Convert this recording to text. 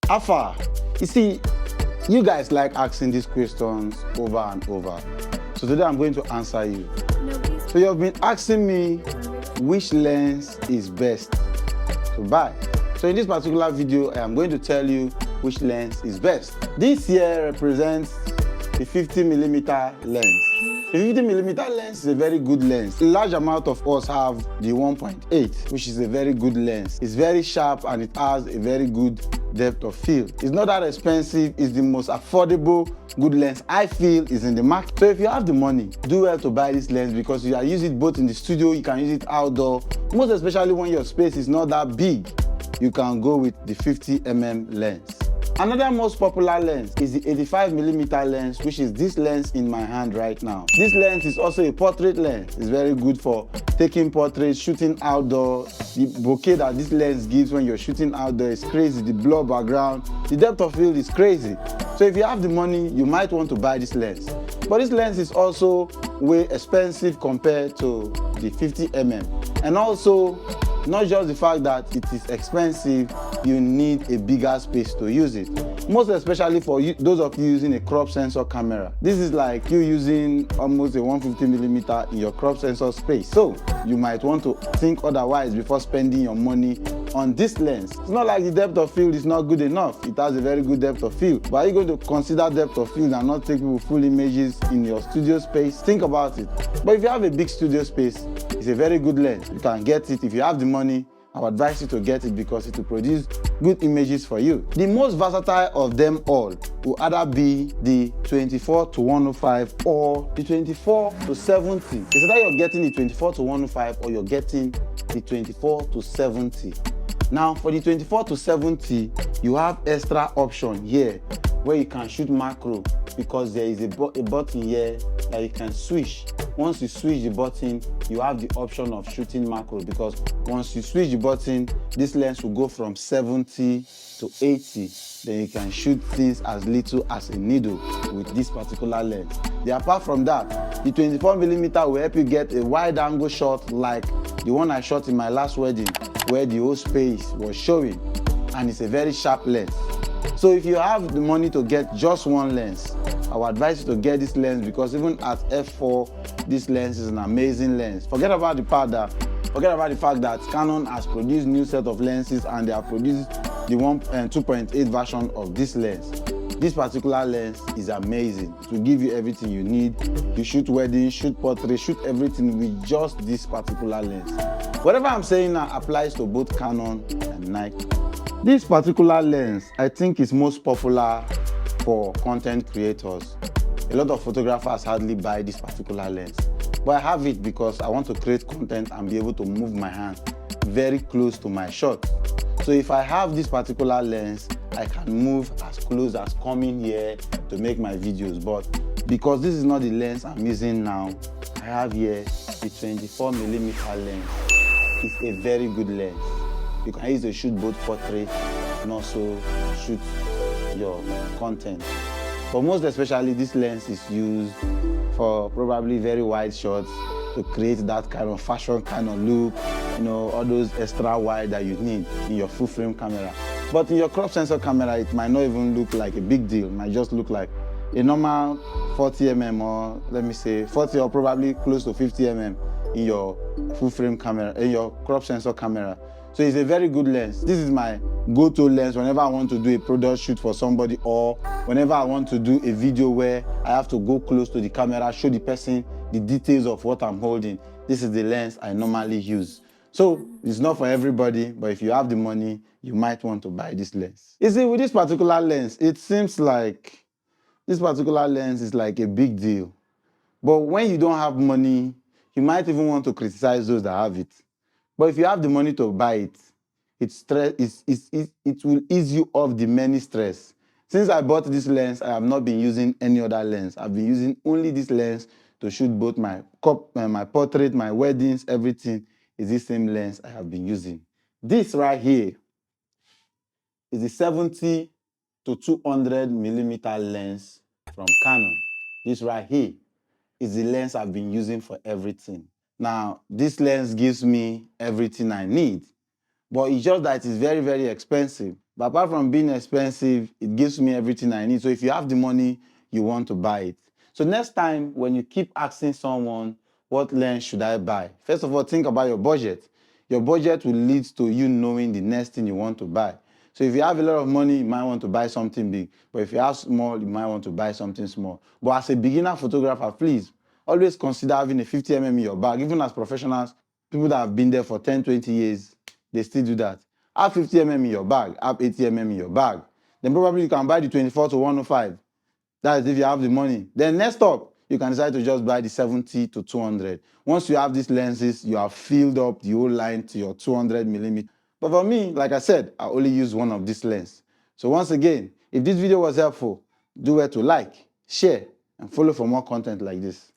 Alpha, you see, you guys like asking these questions over and over. So today I'm going to answer you. So you have been asking me which lens is best to buy. So in this particular video, I am going to tell you which lens is best. This here represents the 50mm lens. The 50mm lens is a very good lens. A large amount of us have the 1.8, which is a very good lens. It's very sharp and it has a very good depth of field. It's not that expensive, it's the most affordable good lens I feel is in the market. So if you have the money, do well to buy this lens because you can use it both in the studio, you can use it outdoor, most especially when your space is not that big. You can go with the 50mm lens. Another most popular lens is the 85mm lens, which is this lens in my hand right now. This lens is also a portrait lens. It's very good for taking portraits, shooting outdoor. The bokeh that this lens gives when you're shooting outdoor is crazy. The blur background, the depth of field is crazy. So if you have the money, you might want to buy this lens. But this lens is also way expensive compared to the 50mm. And also, not just the fact that it is expensive, you need a bigger space to use it. Most especially for you, those of you using a crop sensor camera. This is like you using almost a 150mm in your crop sensor space. So you might want to think otherwise before spending your money on this lens. It's not like the depth of field is not good enough. It has a very good depth of field. But are you going to consider depth of field and not take people full images in your studio space? Think about it. But if you have a big studio space, it's a very good lens. You can get it if you have the money. I would advise you to get it because it will produce good images for you. The most versatile of them all will either be the 24-105 or the 24-70. It's either you're getting the 24-105 or you're getting the 24-70. Now for the 24-70, you have extra option here where you can shoot macro because there is a button here that you can switch. Once you switch the button, you have the option of shooting macro because once you switch the button, this lens will go from 70 to 80. Then you can shoot things as little as a needle with this particular lens. Then apart from that, the 24mm will help you get a wide angle shot like the one I shot in my last wedding where the whole space was showing, and it's a very sharp lens. So if you have the money to get just one lens, I would advise you to get this lens because even at f4, this lens is an amazing lens. Forget about the fact that Canon has produced new set of lenses and they have produced the 2.8 version of this lens. This particular lens is amazing. It will give you everything you need. You shoot weddings, shoot portraits, shoot everything with just this particular lens. Whatever I'm saying now applies to both Canon and Nikon. This particular lens, I think, is most popular for content creators. A lot of photographers hardly buy this particular lens. But I have it because I want to create content and be able to move my hand very close to my shot. So if I have this particular lens, I can move as close as coming here to make my videos. But because this is not the lens I'm using now, I have here the 24mm lens. It's a very good lens. You can use it to shoot both portrait and also shoot your content. But most especially, this lens is used for probably very wide shots to create that kind of fashion kind of look, all those extra wide that you need in your full frame camera. But in your crop sensor camera, it might not even look like a big deal. It might just look like a normal 40mm or let me say 40 or probably close to 50mm in your full frame camera, in your crop sensor camera. So it's a very good lens. This is my go-to lens whenever I want to do a product shoot for somebody or whenever I want to do a video where I have to go close to the camera, show the person the details of what I'm holding. This is the lens I normally use. So it's not for everybody, but if you have the money, you might want to buy this lens. You see, with this particular lens, it seems like this particular lens is like a big deal. But when you don't have money, you might even want to criticize those that have it. But if you have the money to buy it, it will ease you off the many stress. Since I bought this lens, I have not been using any other lens. I've been using only this lens to shoot both my portrait, my weddings, everything is the same lens I have been using. This right here is the 70 to 200mm lens from Canon. This right here is the lens I've been using for everything. Now, this lens gives me everything I need, but it's just that it's very, very expensive. But apart from being expensive, it gives me everything I need. So if you have the money, you want to buy it. So next time when you keep asking someone, what lens should I buy? First of all, think about your budget. Your budget will lead to you knowing the next thing you want to buy. So if you have a lot of money, you might want to buy something big. But if you have small, you might want to buy something small. But as a beginner photographer, please always consider having a 50 mm in your bag. Even as professionals, people that have been there for 10, 20 years, they still do that. Have 50 mm in your bag, have 80 mm in your bag. Then probably you can buy the 24 to 105. That is if you have the money. Then next up, you can decide to just buy the 70 to 200. Once you have these lenses, you have filled up the whole line to your 200 millimeter. But for me, like I said, I only use one of these lenses. So once again, if this video was helpful, do well to like, share, and follow for more content like this.